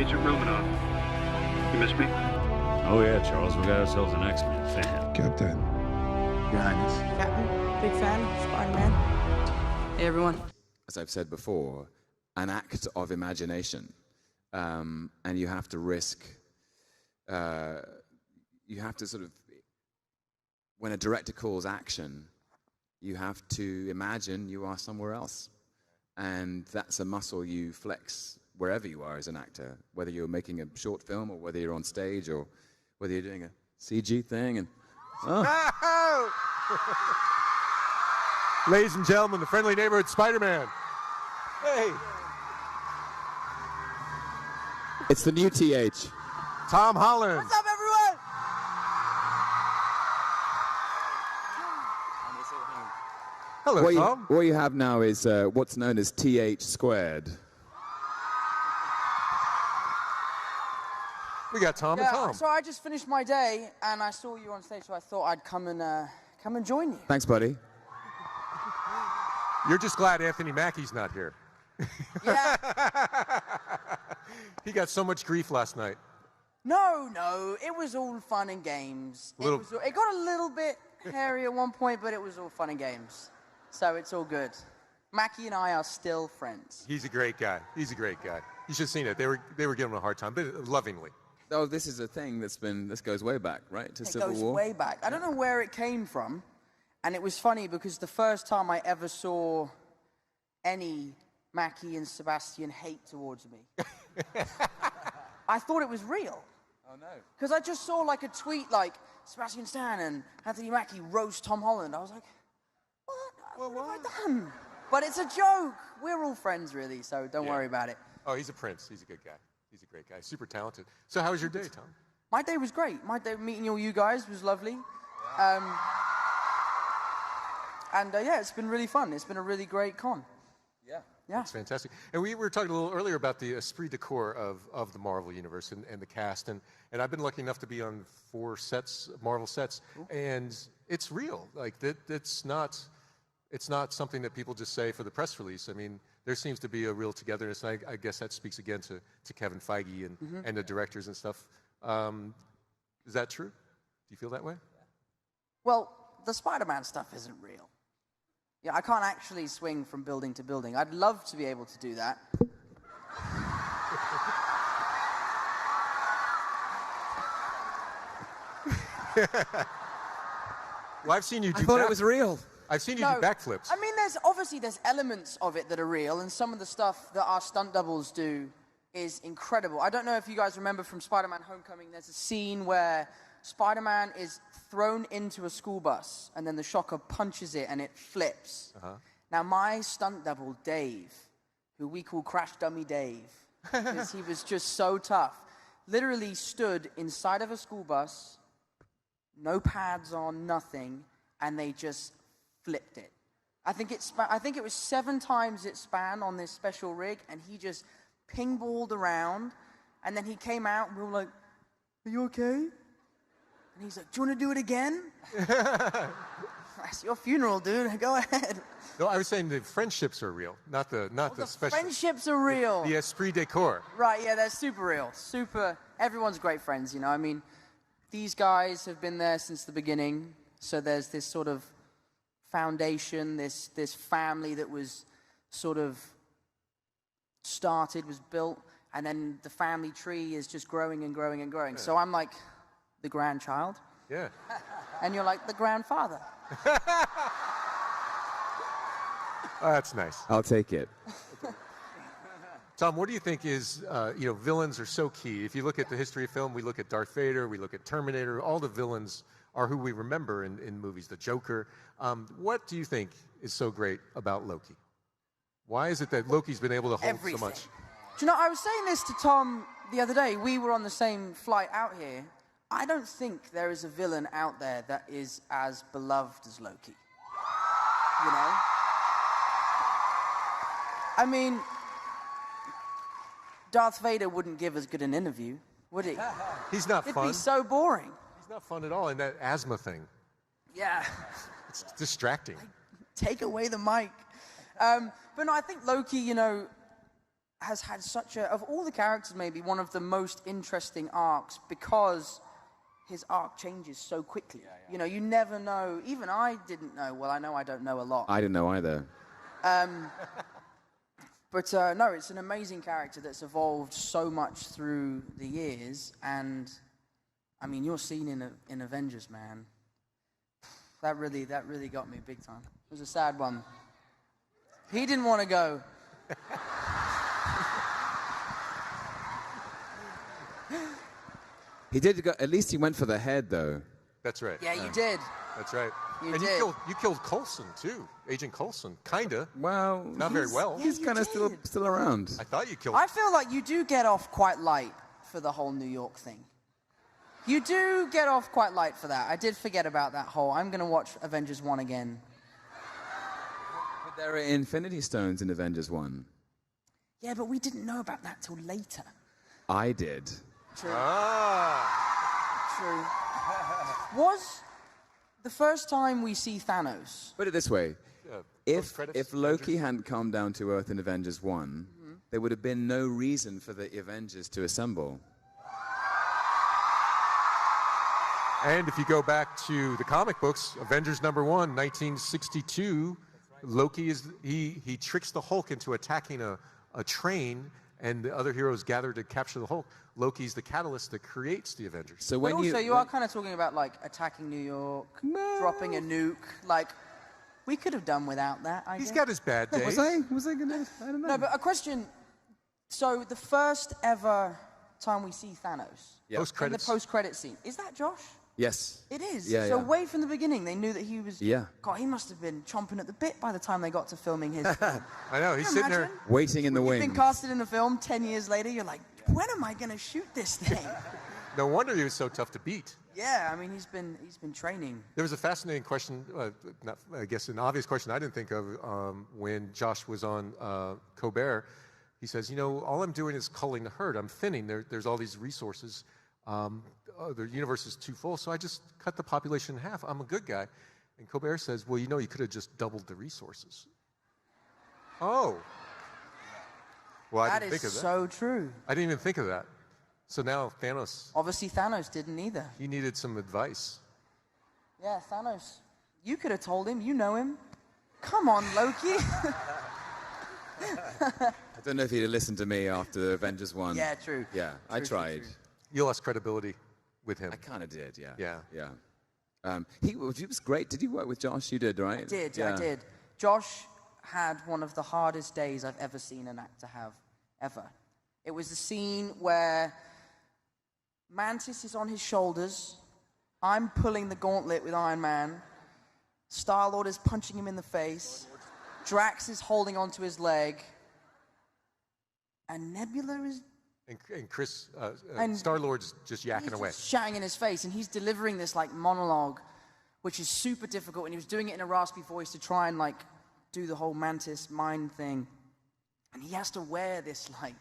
Agent Romanoff. You miss me? Oh yeah, Charles, we got ourselves an X-Men fan. Captain. Your Highness. Captain, big fan, Spider-Man. Hey, everyone. As I've said before, an act of imagination. And you have to risk, you have to sort of, when a director calls action, you have to imagine you are somewhere else. And that's a muscle you flex wherever you are as an actor, whether you're making a short film or whether you're on stage or whether you're doing a CG thing. And Ladies and gentlemen, the friendly neighborhood Spider-Man. Hey. It's the new TH. Tom Holland. What's up, everyone? Hello, Tom. What you have now is what's known as TH squared. We got Tom and Tom. So I just finished my day, and I saw you on stage, so I thought I'd come and join you. Thanks, buddy. You're just glad Anthony Mackie's not here. Yeah. He got so much grief last night. No, it was all fun and games. It got a little bit hairy at one point, but it was all fun and games. So it's all good. Mackie and I are still friends. He's a great guy. He's a great guy. You should have seen it. They were giving him a hard time, but lovingly. Oh, this is a thing this goes way back, right? To Civil War? It goes way back. I don't know where it came from. And it was funny because the first time I ever saw any Mackie and Sebastian hate towards me, I thought it was real. Oh, no. Because I just saw like a tweet like, Sebastian Stan and Anthony Mackie roast Tom Holland. I was like, what have I done? But it's a joke. We're all friends, really, so don't worry about it. Oh, he's a prince. He's a good guy. He's a great guy. Super talented. So how was your day, Tom? My day was great. My day meeting all you guys was lovely. Yeah, it's been really fun. It's been a really great con. Yeah. That's fantastic. And we were talking a little earlier about the esprit de corps of the Marvel Universe and the cast. And I've been lucky enough to be on 4 sets, Marvel sets. Cool. And it's real. Like, it's not something that people just say for the press release. I mean, there seems to be a real togetherness. And I guess that speaks again to Kevin Feige and the directors and stuff. Is that true? Do you feel that way? Well, the Spider-Man stuff isn't real. Yeah, I can't actually swing from building to building. I'd love to be able to do that. Well, I've seen you do I thought it was real. I've seen you do backflips. I mean, there's elements of it that are real, and some of the stuff that our stunt doubles do is incredible. I don't know if you guys remember from Spider-Man Homecoming, there's a scene where Spider-Man is thrown into a school bus, and then the shocker punches it, and it flips. Now, my stunt double, Dave, who we call Crash Dummy Dave, because he was just so tough, literally stood inside of a school bus, no pads on, nothing, and they just flipped it. I think it was 7 times it span on this special rig, and he just ping-balled around, and then he came out, and we were like, "Are you okay?" And he's like, "Do you want to do it again?" That's your funeral, dude. Go ahead. No, I was saying the friendships are real, not the special. Friendships are real. The esprit de corps. Right, yeah, they're super real. Everyone's great friends, you know. I mean, these guys have been there since the beginning, so there's this sort of foundation, this family that was sort of started, was built, and then the family tree is just growing and growing and growing. Yeah. So I'm like the grandchild. Yeah. And you're like the grandfather. Oh, that's nice. I'll take it. Tom, what do you think is, villains are so key. If you look at the history of film, we look at Darth Vader, we look at Terminator, all the villains are who we remember in movies, the Joker. What do you think is so great about Loki? Why is it that Loki's been able to hold Everything. so much? Do you know, I was saying this to Tom the other day. We were on the same flight out here. I don't think there is a villain out there that is as beloved as Loki. You know? I mean, Darth Vader wouldn't give as good an interview, would he? He's not fun. It'd be so boring. He's not fun at all, and that asthma thing. Yeah. It's distracting. Take away the mic. But no, I think Loki, has had such a, of all the characters, maybe one of the most interesting arcs because his arc changes so quickly. You know, you never know. Even I didn't know. Well, I know I don't know a lot. I didn't know either. But no, it's an amazing character that's evolved so much through the years. And, I mean, your scene in Avengers, man, that really got me big time. It was a sad one. He didn't want to go. He did go, at least he went for the head, though. That's right. Yeah, you did. That's right. You and did. you killed Coulson, too. Agent Coulson. Kinda. Well, Not very well. He's kind of still around. I thought you killed I feel like you do get off quite light for the whole New York thing. You do get off quite light for that. I did forget about that whole... I'm going to watch Avengers 1 again. But there are Infinity Stones in Avengers 1. Yeah, but we didn't know about that till later. I did. True. Ah. True. Was the first time we see Thanos... Put it this way. If post-credits Loki hadn't come down to Earth in Avengers 1, there would have been no reason for the Avengers to assemble. And if you go back to the comic books, Avengers #1, 1962, Loki he tricks the Hulk into attacking a train, and the other heroes gather to capture the Hulk. Loki's the catalyst that creates the Avengers. So But when also, you are kind of talking about, like, attacking New York, dropping a nuke. Like, we could have done without that, I He's guess. got his bad days. Was I gonna? I don't know. No, but a question. So, the first ever time we see Thanos, Yeah. in the Post-credits. post-credit scene, is that Josh? Yes. It is. Yeah, so yeah. way from the beginning, they knew that he was... Yeah. God, he must have been chomping at the bit by the time they got to filming his film. I know, he's Can you sitting there. imagine? Waiting in the You've wings. been casted in a film 10 years later, you're like, when am I going to shoot this thing? No wonder he was so tough to beat. Yeah, I mean, he's been training. There was a fascinating question, I guess an obvious question I didn't think of when Josh was on Colbert. He says, you know, all I'm doing is culling the herd. I'm thinning. There's all these resources. The universe is too full, so I just cut the population in half. I'm a good guy. And Colbert says, well, you know, you could have just doubled the resources. Oh. Well, I That didn't think is of that. so true. I didn't even think of that. So now Thanos, Obviously, Thanos didn't either. he needed some advice. Yeah, Thanos. You could have told him. You know him. Come on, Loki. I don't know if he'd have listened to me after Avengers 1. Yeah, true. Yeah, I True, true, tried. true. You lost credibility with him. I kind of did, yeah. Yeah. Yeah. He was great. Did you work with Josh? You did, right? I did. Josh had one of the hardest days I've ever seen an actor have, ever. It was the scene where Mantis is on his shoulders. I'm pulling the gauntlet with Iron Man. Star-Lord is punching him in the face. Drax is holding onto his leg. And Nebula is... And Chris, And Star-Lord's just yakking he's away. just shouting in his face, and he's delivering this like monologue, which is super difficult. And he was doing it in a raspy voice to try and like do the whole Mantis mind thing. And he has to wear this like,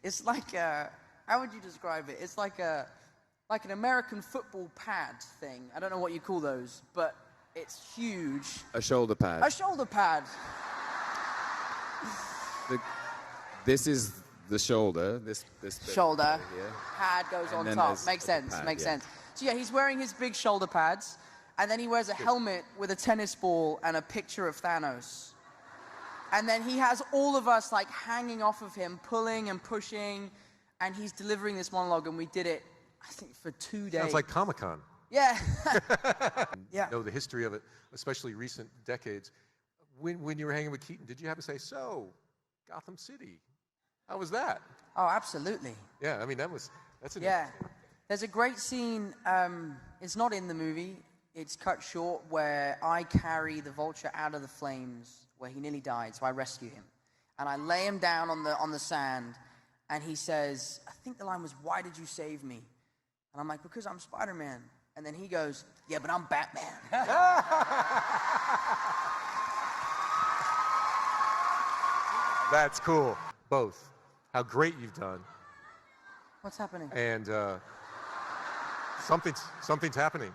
it's like how would you describe it? It's like an American football pad thing. I don't know what you call those, but it's huge. A shoulder pad. A shoulder pad. This is the shoulder. This bit Shoulder. here. Pad goes And on then top. there's Makes the sense. pad, Makes yeah. sense. So yeah, he's wearing his big shoulder pads, and then he wears a helmet with a tennis ball and a picture of Thanos. And then he has all of us like hanging off of him, pulling and pushing, and he's delivering this monologue, and we did it, I think, for 2 days. Sounds like Comic-Con. Yeah. Yeah. Know the history of it, especially recent decades. When you were hanging with Keaton, did you have to say, so, Gotham City, how was that? Oh, absolutely. Yeah, I mean, that's an Yeah. There's a great scene, it's not in the movie, it's cut short, where I carry the Vulture out of the flames, where he nearly died, so I rescue him. And I lay him down on the sand, and he says, I think the line was, why did you save me? And I'm like, because I'm Spider-Man. And then he goes, yeah, but I'm Batman. That's cool. Both. How great you've done. What's happening? And something's happening.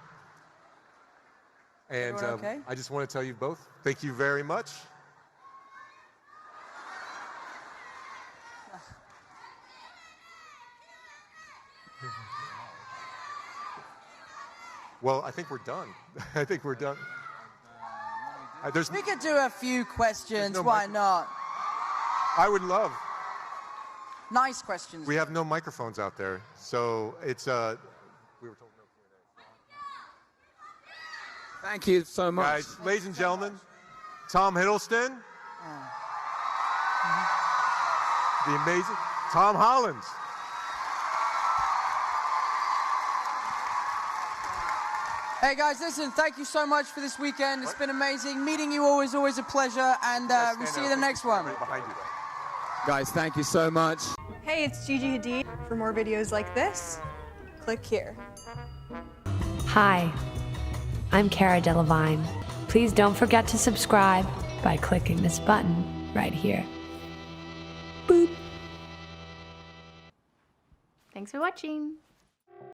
And Everyone okay? I just want to tell you both, thank you very much. Well, I think we're done. I think we're done. We could do a few questions. no Why not? I would love. Nice questions. We have no microphones out there, so it's we were told no Q&A. Thank you so much. Guys, ladies and gentlemen, Tom Hiddleston, the amazing Tom Holland. Hey guys, listen, thank you so much for this weekend. It's been amazing. Meeting you all is always a pleasure, and we'll see you the next one. Right behind you. Guys, thank you so much. Hey, it's Gigi Hadid. For more videos like this, click here. Hi, I'm Cara Delevingne. Please don't forget to subscribe by clicking this button right here. Boop. Thanks for watching.